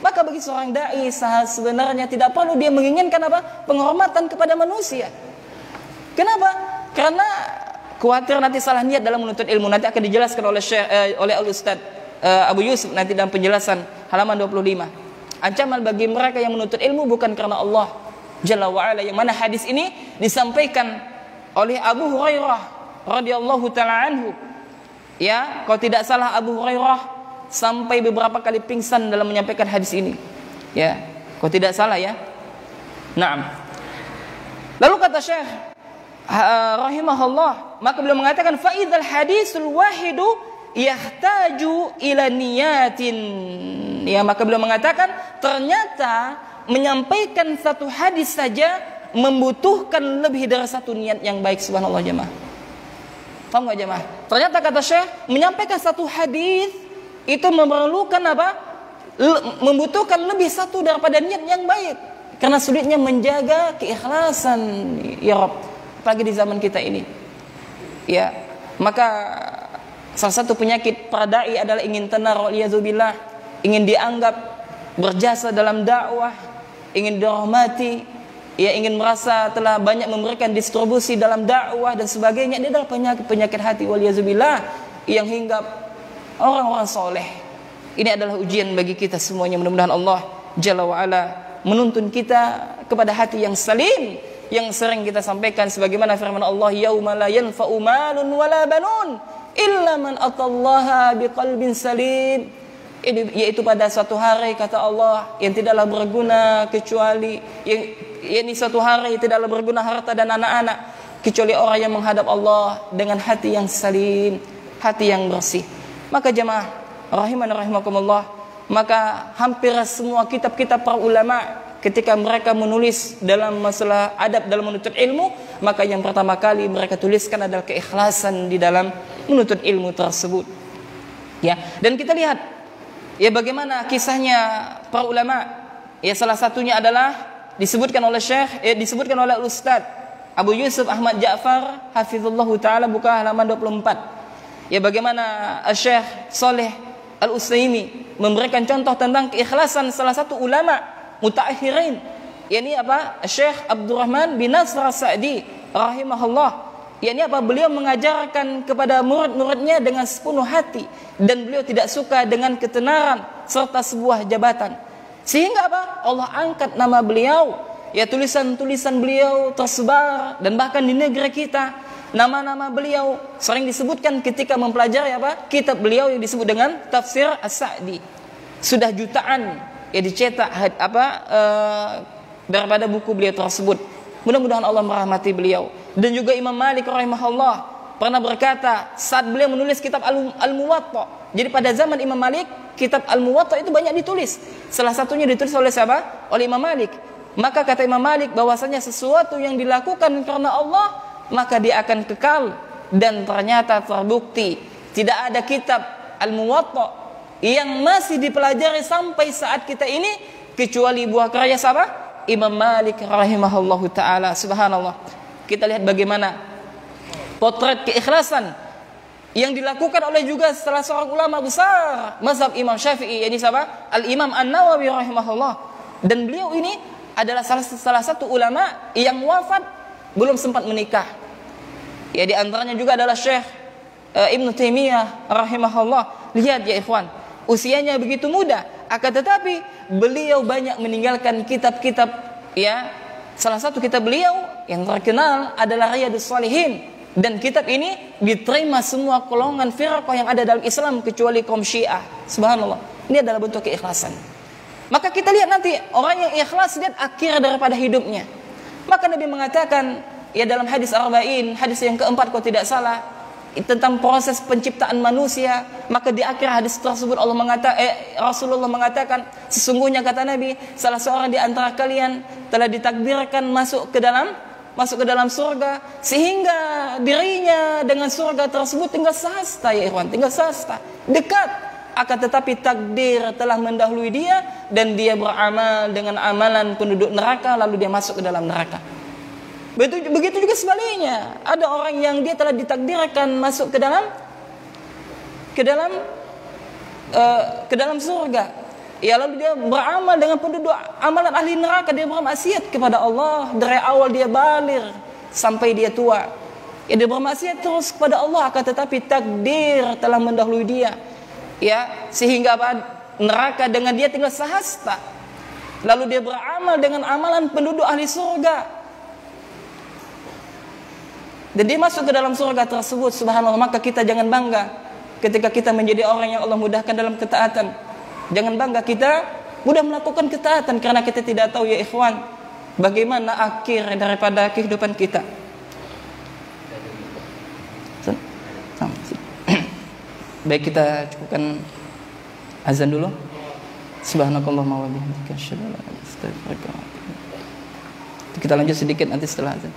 Maka bagi seorang dai sebenarnya tidak perlu dia menginginkan apa? Penghormatan kepada manusia. Kenapa? Karena khawatir nanti salah niat dalam menuntut ilmu. Nanti akan dijelaskan oleh Al-Ustaz Abu Yusuf nanti dalam penjelasan halaman 25. Ancaman bagi mereka yang menuntut ilmu bukan karena Allah Jalla wa'ala, yang mana hadis ini disampaikan oleh Abu Hurairah radhiyallahu ta'ala anhu. Ya, kalau tidak salah Abu Hurairah sampai beberapa kali pingsan dalam menyampaikan hadis ini. Ya, kalau tidak salah ya. Naam. Lalu kata Syekh rahimahullah, maka beliau mengatakan fa idzal hadisul wahidu yahtaju ila niyatin. Ya, maka beliau mengatakan ternyata menyampaikan satu hadis saja membutuhkan lebih dari satu niat yang baik, subhanallah jemaah. Paham nggak jemaah? Ternyata kata Syekh, menyampaikan satu hadis itu memerlukan apa? Membutuhkan lebih satu daripada niat yang baik. Karena sulitnya menjaga keikhlasan, ya Rabb, apalagi di zaman kita ini. Ya, maka salah satu penyakit para dai adalah ingin tenar, waliyadzubillah, ingin dianggap berjasa dalam dakwah, ingin dirahmati, ya, ingin merasa telah banyak memberikan distribusi dalam dakwah dan sebagainya. Ini adalah penyakit hati, waliyadzubillah, yang hinggap orang-orang soleh. Ini adalah ujian bagi kita semuanya. Mudah-mudahan Allah Jalla wa'ala menuntun kita kepada hati yang salim, yang sering kita sampaikan sebagaimana firman Allah, yauma la yanfa'u malun wala banun illa man atallaha biqalbin salim. Yaitu pada suatu hari, kata Allah, yang tidaklah berguna kecuali ini suatu hari tidaklah berguna harta dan anak-anak kecuali orang yang menghadap Allah dengan hati yang salim, hati yang bersih. Maka jemaah rahiman rahimakumullah, maka hampir semua kitab-kitab para ulama ketika mereka menulis dalam masalah adab dalam menuntut ilmu, maka yang pertama kali mereka tuliskan adalah keikhlasan di dalam menuntut ilmu tersebut. Ya, dan kita lihat ya bagaimana kisahnya para ulama. Ya, salah satunya adalah disebutkan oleh Syekh, disebutkan oleh Ustaz Abu Yusuf Ahmad Ja'far hafizallahu taala, buka halaman 24. Ya, bagaimana Syekh Saleh Al-Utsaimin memberikan contoh tentang keikhlasan salah satu ulama mutaakhirin, yakni apa? Syekh Abdurrahman bin Nasr As-Sa'di rahimahullah. Yakni apa? Beliau mengajarkan kepada murid-muridnya dengan sepenuh hati, dan beliau tidak suka dengan ketenaran serta sebuah jabatan. Sehingga apa? Allah angkat nama beliau, ya, tulisan-tulisan beliau tersebar, dan bahkan di negeri kita nama-nama beliau sering disebutkan ketika mempelajari apa? Kitab beliau yang disebut dengan Tafsir As-Sa'di. Sudah jutaan ya dicetak daripada buku beliau tersebut. Mudah-mudahan Allah merahmati beliau. Dan juga Imam Malik rahimahullah pernah berkata saat beliau menulis kitab Al-Muwatta. Jadi pada zaman Imam Malik, kitab Al-Muwatta itu banyak ditulis. Salah satunya ditulis oleh siapa? Oleh Imam Malik. Maka kata Imam Malik bahwasanya sesuatu yang dilakukan karena Allah, maka dia akan kekal. Dan ternyata terbukti tidak ada kitab Al-Muwatta yang masih dipelajari sampai saat kita ini kecuali buah karya siapa? Imam Malik rahimahullahu taala. Subhanallah. Kita lihat bagaimana potret keikhlasan yang dilakukan oleh juga salah seorang ulama besar mazhab Imam Syafi'i, yakni siapa? Al-Imam An-Nawawi rahimahullah. Dan beliau ini adalah salah satu ulama yang wafat belum sempat menikah. Ya, di antaranya juga adalah Syekh Ibnu Taimiyah rahimahullah. Lihat ya ikhwan, usianya begitu muda, akan tetapi beliau banyak meninggalkan kitab-kitab. Ya, salah satu kitab beliau yang terkenal adalah Riyadhus Shalihin, dan kitab ini diterima semua golongan firqah yang ada dalam Islam kecuali kaum Syiah. Subhanallah. Ini adalah bentuk keikhlasan. Maka kita lihat nanti orang yang ikhlas, lihat akhir daripada hidupnya. Maka Nabi mengatakan ya dalam hadis Arba'in, hadis yang keempat kalau tidak salah, tentang proses penciptaan manusia, maka di akhir hadis tersebut Rasulullah mengatakan, sesungguhnya kata Nabi, salah seorang di antara kalian telah ditakdirkan masuk ke dalam surga, sehingga dirinya dengan surga tersebut tinggal sehasta, ya ikhwan, tinggal sehasta, dekat, akan tetapi takdir telah mendahului dia dan dia beramal dengan amalan penduduk neraka, lalu dia masuk ke dalam neraka. Begitu juga sebaliknya, ada orang yang dia telah ditakdirkan masuk ke dalam surga, ya, lalu dia beramal dengan penduduk amalan ahli neraka, dia bermaksiat kepada Allah dari awal dia baligh sampai dia tua. Ya, dia bermaksiat terus kepada Allah, akan tetapi takdir telah mendahului dia. Ya, sehingga neraka dengan dia tinggal sehasta. Lalu dia beramal dengan amalan penduduk ahli surga, dan dia masuk ke dalam surga tersebut. Subhanallah. Maka kita jangan bangga ketika kita menjadi orang yang Allah mudahkan dalam ketaatan. Jangan bangga kita mudah melakukan ketaatan, karena kita tidak tahu ya ikhwan bagaimana akhir daripada kehidupan kita. Baik, kita cukupkan azan dulu. Subhanakallahumma wa bihamdika asyhadu an la ilaha illa anta astaghfiruka wa atubu ilaik. Kita lanjut sedikit nanti setelah azan.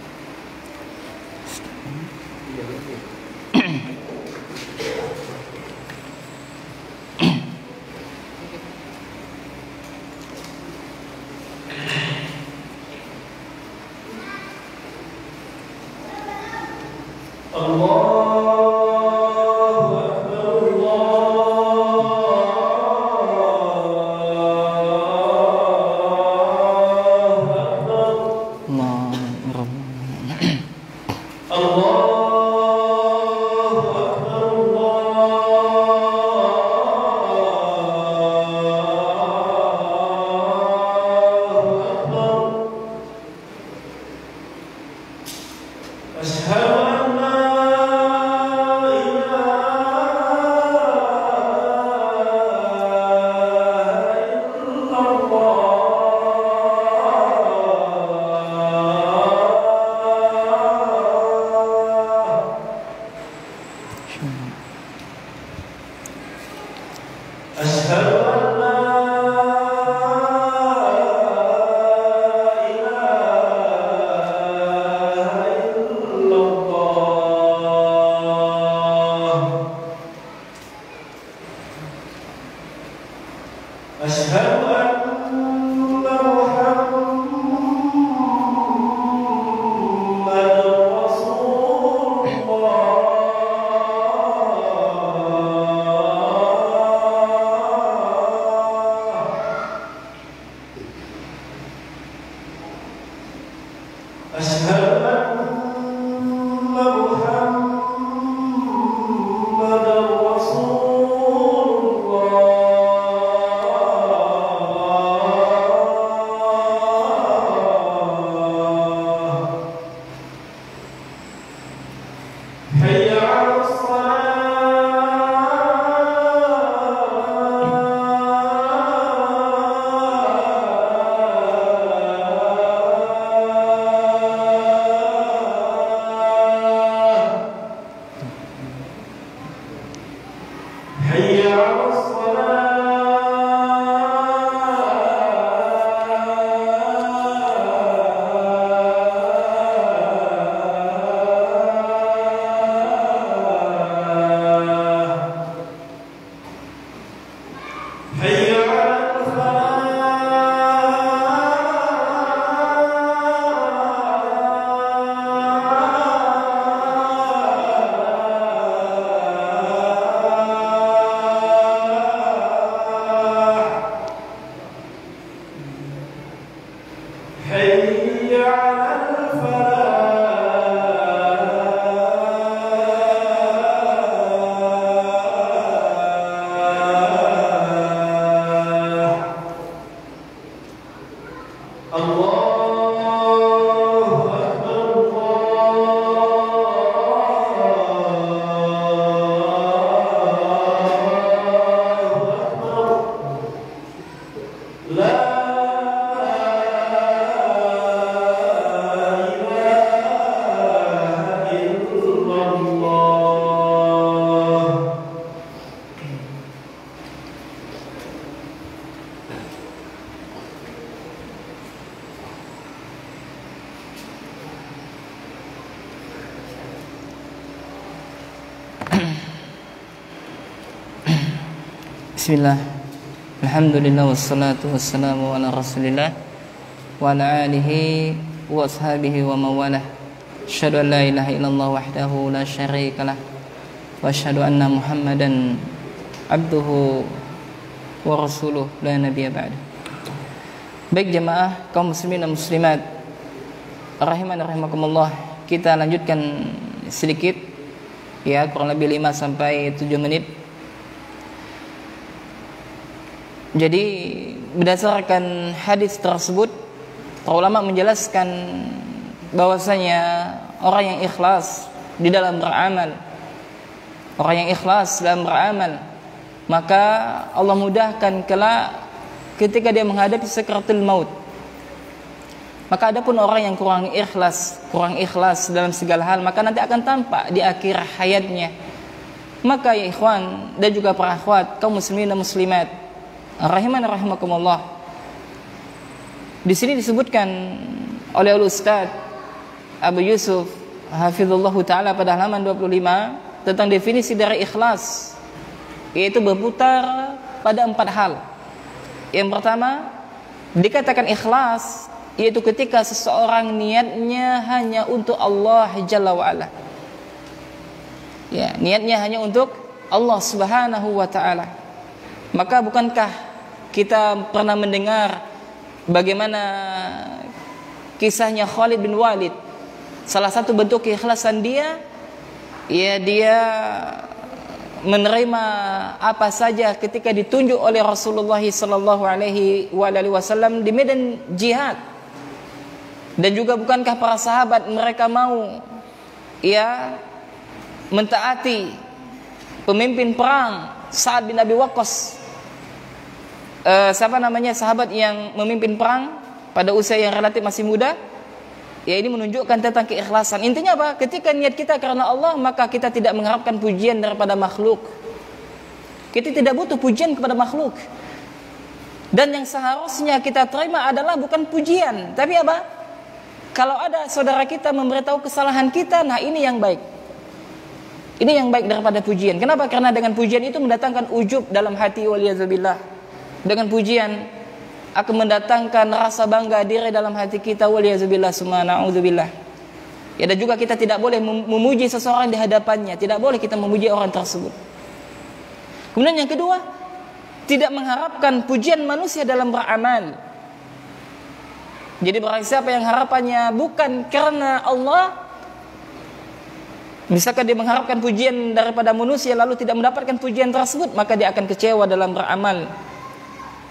Bismillah. Alhamdulillah wassalatu wassalamu ala Rasulillah wa ala alihi wa ashabihi wa mawalah. Asyhadu an la ilaha illallah wahdahu la syarikalah wa asyhadu anna Muhammadan abduhu wa rasuluh la nabiyya ba'da. Baik jemaah kaum muslimin dan muslimat rahiman rahimakumullah, kita lanjutkan sedikit ya, kurang lebih 5 sampai 7 menit. Jadi berdasarkan hadis tersebut, para ulama menjelaskan bahwasanya orang yang ikhlas di dalam beramal, orang yang ikhlas dalam beramal, maka Allah mudahkan kelak ketika dia menghadapi sakaratul maut. Maka adapun orang yang kurang ikhlas dalam segala hal, maka nanti akan tampak di akhir hayatnya. Maka ya ikhwan dan juga para akhwat kaum muslimin dan muslimat, rahimani rahimakumullah. Di sini disebutkan oleh Ustaz Abu Yusuf hafizallahu taala pada halaman 25 tentang definisi dari ikhlas, yaitu berputar pada 4 hal. Yang pertama, dikatakan ikhlas yaitu ketika seseorang niatnya hanya untuk Allah Jalla wa Ala. Ya, niatnya hanya untuk Allah Subhanahu wa taala. Maka bukankah kita pernah mendengar bagaimana kisahnya Khalid bin Walid? Salah satu bentuk keikhlasan dia, ya dia menerima apa saja ketika ditunjuk oleh Rasulullah sallallahu alaihi wasallam di medan jihad. Dan juga bukankah para sahabat mereka mau ya mentaati pemimpin perang Sa'ad bin Abi Waqqas, siapa namanya sahabat yang memimpin perang pada usia yang relatif masih muda. Ya, ini menunjukkan tentang keikhlasan. Intinya apa? Ketika niat kita karena Allah, maka kita tidak mengharapkan pujian daripada makhluk. Kita tidak butuh pujian kepada makhluk. Dan yang seharusnya kita terima adalah bukan pujian, tapi apa? Kalau ada saudara kita memberitahu kesalahan kita, nah ini yang baik. Ini yang baik daripada pujian. Kenapa? Karena dengan pujian itu mendatangkan ujub dalam hati, waliyazubillah. Dengan pujian akan mendatangkan rasa bangga diri dalam hati kita, waliyazubillah summa na'udzubillah. Ya, dan juga kita tidak boleh memuji seseorang di hadapannya. Tidak boleh kita memuji orang tersebut. Kemudian yang kedua, tidak mengharapkan pujian manusia dalam beramal. Jadi barang siapa yang harapannya bukan karena Allah, misalkan dia mengharapkan pujian daripada manusia lalu tidak mendapatkan pujian tersebut, maka dia akan kecewa dalam beramal.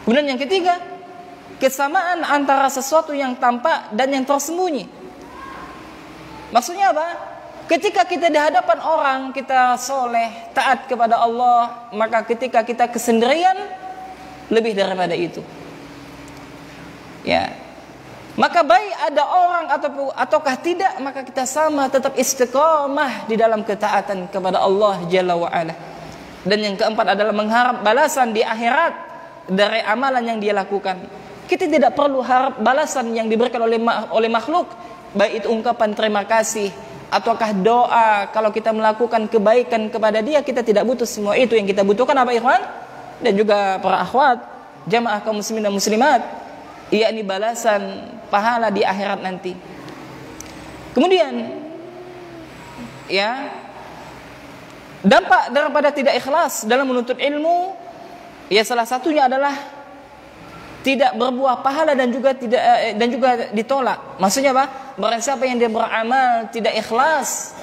Kemudian yang ketiga, kesamaan antara sesuatu yang tampak dan yang tersembunyi. Maksudnya apa? Ketika kita di hadapan orang, kita soleh, taat kepada Allah, maka ketika kita kesendirian, lebih daripada itu. Ya. Maka baik ada orang ataukah tidak, maka kita sama tetap istiqamah di dalam ketaatan kepada Allah Jalla wa Ala. Dan yang keempat adalah mengharap balasan di akhirat dari amalan yang dia lakukan. Kita tidak perlu harap balasan yang diberikan oleh makhluk, baik itu ungkapan terima kasih ataukah doa. Kalau kita melakukan kebaikan kepada dia, kita tidak butuh semua itu. Yang kita butuhkan apa, ikhwan? Dan juga para akhwat, jamaah kaum muslimin dan muslimat, yakni balasan pahala di akhirat nanti. Kemudian ya, dampak daripada tidak ikhlas dalam menuntut ilmu, ya salah satunya adalah tidak berbuah pahala dan juga ditolak. Maksudnya apa? Barang siapa yang dia beramal tidak ikhlas,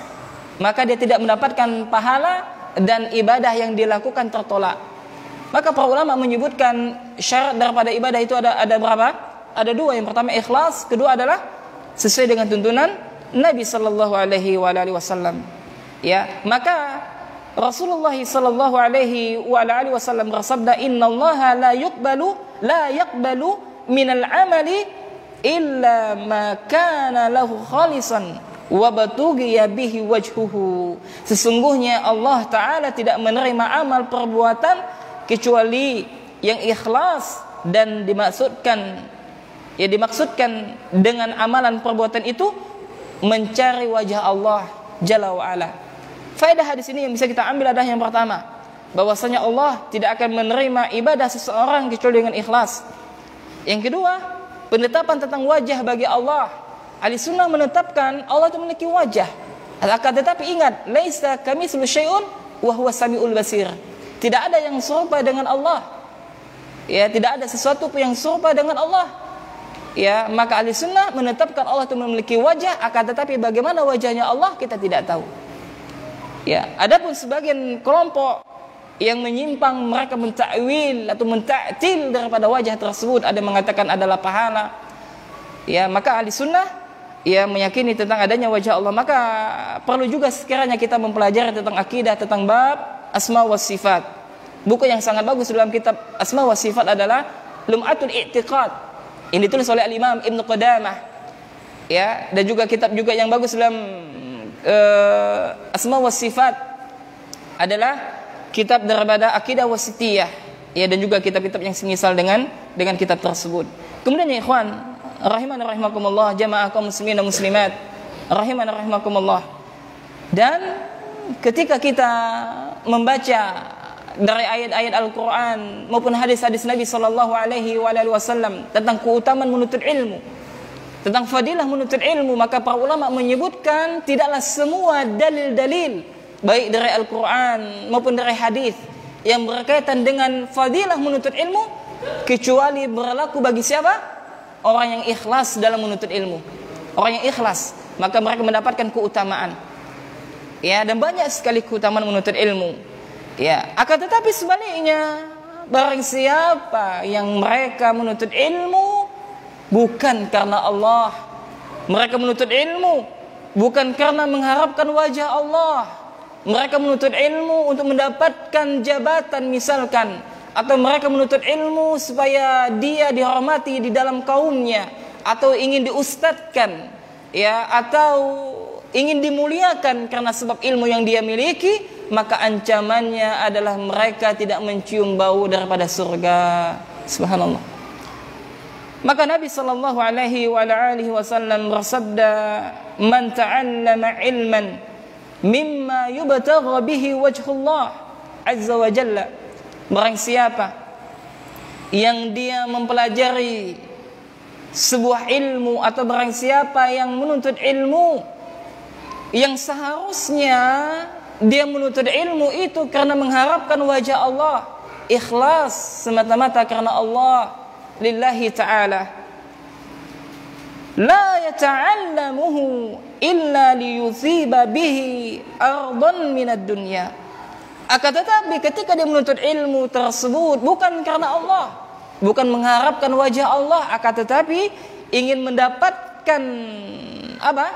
maka dia tidak mendapatkan pahala dan ibadah yang dilakukan tertolak. Maka para ulama menyebutkan syarat daripada ibadah itu ada berapa? Ada 2. Yang pertama ikhlas, kedua adalah sesuai dengan tuntunan Nabi sallallahu alaihi wasallam. Ya, maka Rasulullah sallallahu alaihi wasallam bersabda, "Innallaha la yaqbalu minal amali illa ma kana lahu khalisan wa batughiya bihi wajhuhu." Sesungguhnya Allah taala tidak menerima amal perbuatan kecuali yang ikhlas dan dimaksudkan dengan amalan perbuatan itu mencari wajah Allah Jalla wa Ala. Faedah hadis ini yang bisa kita ambil adalah yang pertama, bahwasanya Allah tidak akan menerima ibadah seseorang kecuali dengan ikhlas. Yang kedua, penetapan tentang wajah bagi Allah. Ahlussunnah menetapkan Allah itu memiliki wajah. Akan tetapi ingat, laisa kamitslu syai'un wa huwas samiul basir. Tidak ada yang serupa dengan Allah. Ya, tidak ada sesuatu pun yang serupa dengan Allah. Ya, maka Ahlussunnah menetapkan Allah itu memiliki wajah, akan tetapi bagaimana wajahnya Allah kita tidak tahu. Ya, adapun sebagian kelompok yang menyimpang, mereka mentakwil atau mentaktil daripada wajah tersebut, ada yang mengatakan adalah pahala. Ya, maka Ahlussunnah ya meyakini tentang adanya wajah Allah. Maka perlu juga sekiranya kita mempelajari tentang akidah, tentang bab asma wa sifat. Buku yang sangat bagus dalam kitab asma wa sifat adalah Lum'atul I'tiqad. Ini ditulis oleh Al-Imam Ibn Qudamah. Ya, dan juga kitab juga yang bagus dalam Asma wa Sifat adalah kitab daripada Aqidah Wasitiyah. Ya, dan juga kitab-kitab yang semisal dengan kitab tersebut. Kemudian ya ikhwan, rahimana rahimakumullah, jamaah kaum muslimin dan muslimat, rahimana rahimakumullah. Dan ketika kita membaca dari ayat-ayat Al-Qur'an maupun hadis-hadis Nabi sallallahu alaihi wasallam tentang keutamaan menuntut ilmu, tentang fadilah menuntut ilmu, maka para ulama menyebutkan tidaklah semua dalil-dalil baik dari Al-Qur'an maupun dari hadis yang berkaitan dengan fadilah menuntut ilmu kecuali berlaku bagi siapa? Orang yang ikhlas dalam menuntut ilmu. Orang yang ikhlas, maka mereka mendapatkan keutamaan. Ya, dan banyak sekali keutamaan menuntut ilmu. Ya, akan tetapi sebaliknya, barang siapa yang mereka menuntut ilmu bukan karena Allah, mereka menuntut ilmu bukan karena mengharapkan wajah Allah, mereka menuntut ilmu untuk mendapatkan jabatan misalkan, atau mereka menuntut ilmu supaya dia dihormati di dalam kaumnya, atau ingin diustadkan, ya, atau ingin dimuliakan karena sebab ilmu yang dia miliki, maka ancamannya adalah mereka tidak mencium bau daripada surga. Subhanallah. Maka Nabi sallallahu alaihi wasallam bersabda, "Man ta'allama ilman mimma yubtagha bihi wajhullah azza wa jalla." Barang siapa yang dia mempelajari sebuah ilmu, atau barang siapa yang menuntut ilmu yang seharusnya dia menuntut ilmu itu karena mengharapkan wajah Allah, ikhlas semata-mata karena Allah, lillahi ta'ala, la yata'allamuhu illa liyuthiba bihi ardan minad dunya. Akan tetapi ketika dia menuntut ilmu tersebut bukan karena Allah, bukan mengharapkan wajah Allah, akan tetapi ingin mendapatkan apa?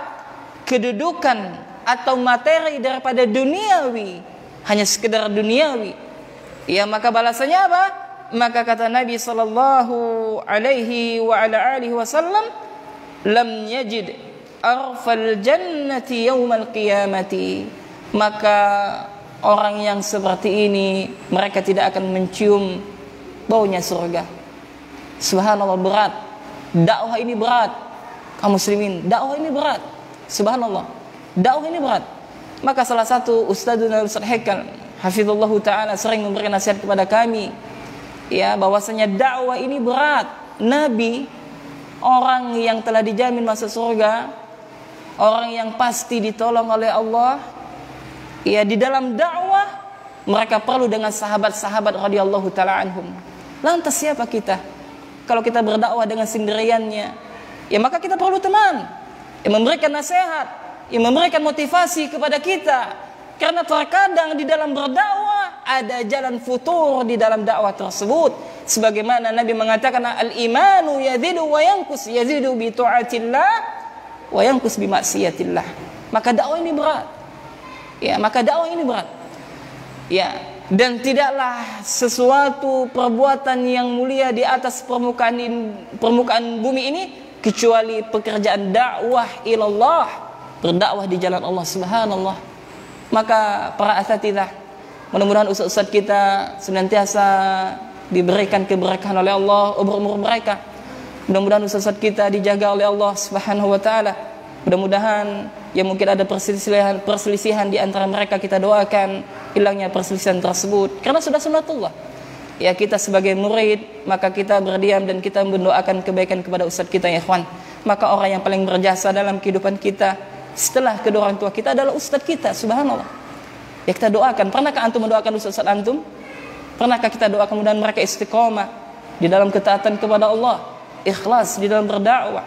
Kedudukan atau materi daripada duniawi, hanya sekedar duniawi, ya, maka balasannya apa? Maka kata Nabi sallallahu alaihi wasallam, lam yajid arfal jannati yaumal qiyamati. Maka orang yang seperti ini mereka tidak akan mencium baunya surga. Subhanallah, berat. Dakwah ini berat. Kaum muslimin, dakwah ini berat. Subhanallah, dakwah ini berat. Maka salah satu Ustadzuna Ustadz Hekal hafizallahu ta'ala sering memberikan nasihat kepada kami, ya, bahwasanya dakwah ini berat. Nabi, orang yang telah dijamin masuk surga, orang yang pasti ditolong oleh Allah, ya, di dalam dakwah mereka perlu dengan sahabat-sahabat radhiyallahu ta'ala anhum. Lantas siapa kita? Kalau kita berdakwah dengan sendiriannya, ya maka kita perlu teman yang memberikan nasihat, yang memberikan motivasi kepada kita. Karena terkadang di dalam berdakwah ada jalan futur di dalam dakwah tersebut. Sebagaimana Nabi mengatakan, al-imanu yazidu wa yanqus, yazidu bi ta'atillah wa yanqus bi maksiatillah. Maka dakwah ini berat. Ya, maka dakwah ini berat. Ya, dan tidaklah sesuatu perbuatan yang mulia di atas permukaan bumi ini kecuali pekerjaan dakwah ilallah, berdakwah di jalan Allah subhanallah. Maka para asatidzah, mudah-mudahan ustaz-ustaz kita senantiasa diberikan keberkahan oleh Allah umur mereka. Mudah-mudahan ustaz-ustaz kita dijaga oleh Allah subhanahu wa ta'ala. Mudah-mudahan yang mungkin ada perselisihan di antara mereka, kita doakan hilangnya perselisihan tersebut, karena sudah sunnatullah. Ya, kita sebagai murid, maka kita berdiam dan kita mendoakan kebaikan kepada ustaz kita, ya ikhwan. Maka orang yang paling berjasa dalam kehidupan kita setelah kedua orang tua kita adalah ustaz kita, subhanallah. Ya, kita doakan. Pernahkah antum mendoakan ustaz antum? Pernahkah kita doakan mudah-mudahan mereka istiqomah di dalam ketaatan kepada Allah, ikhlas di dalam berdakwah?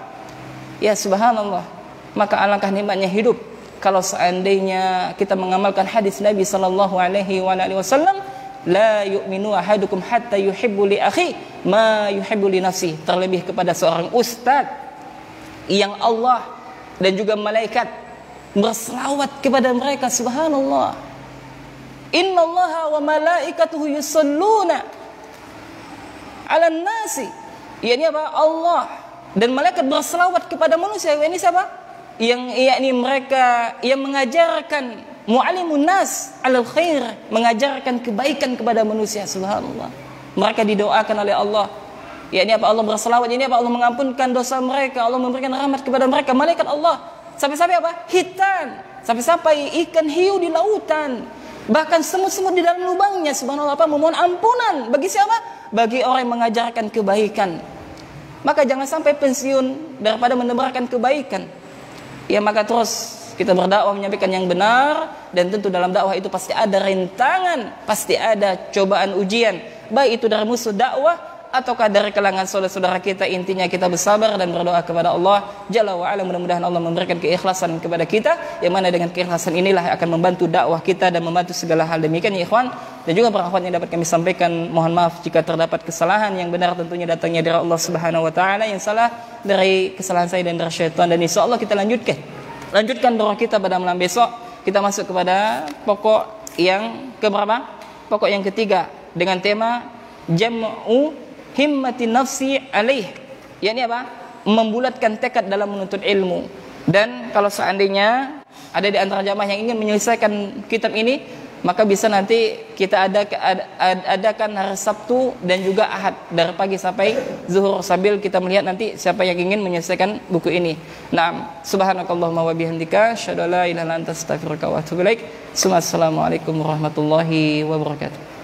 Ya, subhanallah. Maka alangkah nikmatnya hidup kalau seandainya kita mengamalkan hadis Nabi sallallahu alaihi wasallam, la yu'minu ahadukum hatta yuhibbu li akhi ma yuhibbu li nafsi. Terlebih kepada seorang ustaz yang Allah dan juga malaikat berselawat kepada mereka, subhanallah. Innallaha wa malaikatuhu yusalluna 'alan nasi. Yakni apa? Allah dan malaikat berselawat kepada manusia. Ini siapa? Yang yakni mereka yang mengajarkan, mu'allimun nas 'alal khair, mengajarkan kebaikan kepada manusia, subhanallah. mereka didoakan oleh Allah. Ya, ini apa? Allah berselawat, ini apa? Allah mengampunkan dosa mereka, Allah memberikan rahmat kepada mereka. Malaikat Allah sampai-sampai apa? Hitan, sampai-sampai ikan hiu di lautan, bahkan semut-semut di dalam lubangnya, subhanallah, apa? Memohon ampunan bagi siapa? Bagi orang yang mengajarkan kebaikan. Maka jangan sampai pensiun daripada menebarkan kebaikan. Ya, maka terus kita berdakwah menyampaikan yang benar, dan tentu dalam dakwah itu pasti ada rintangan, pasti ada cobaan ujian, baik itu dari musuh dakwah ataukah dari kalangan saudara-saudara kita. Intinya kita bersabar dan berdoa kepada Allah Jalla wa ala. Mudah-mudahan Allah memberikan keikhlasan kepada kita, yang mana dengan keikhlasan inilah yang akan membantu dakwah kita dan membantu segala hal. Demikian ya ikhwan, dan juga para akhwat yang dapat kami sampaikan, mohon maaf jika terdapat kesalahan. Yang benar tentunya datangnya dari Allah Subhanahu wa taala, yang salah dari kesalahan saya dan dari syaitan. Dan insyaallah kita lanjutkan doa kita pada malam besok. Kita masuk kepada pokok yang keberapa? Pokok yang ketiga, dengan tema jam'u himmatin nafsi alaih. Yakni apa? Membulatkan tekad dalam menuntut ilmu. Dan kalau seandainya ada di antara jamaah yang ingin menyelesaikan kitab ini, maka bisa nanti kita adakan hari Sabtu dan juga Ahad dari pagi sampai zuhur, sambil kita melihat nanti siapa yang ingin menyelesaikan buku ini. Naam, subhanakallahumma wa bihamdika asyhadu an la ilaha illa anta astaghfiruka wa atubu ilaik. Assalamualaikum warahmatullahi wabarakatuh.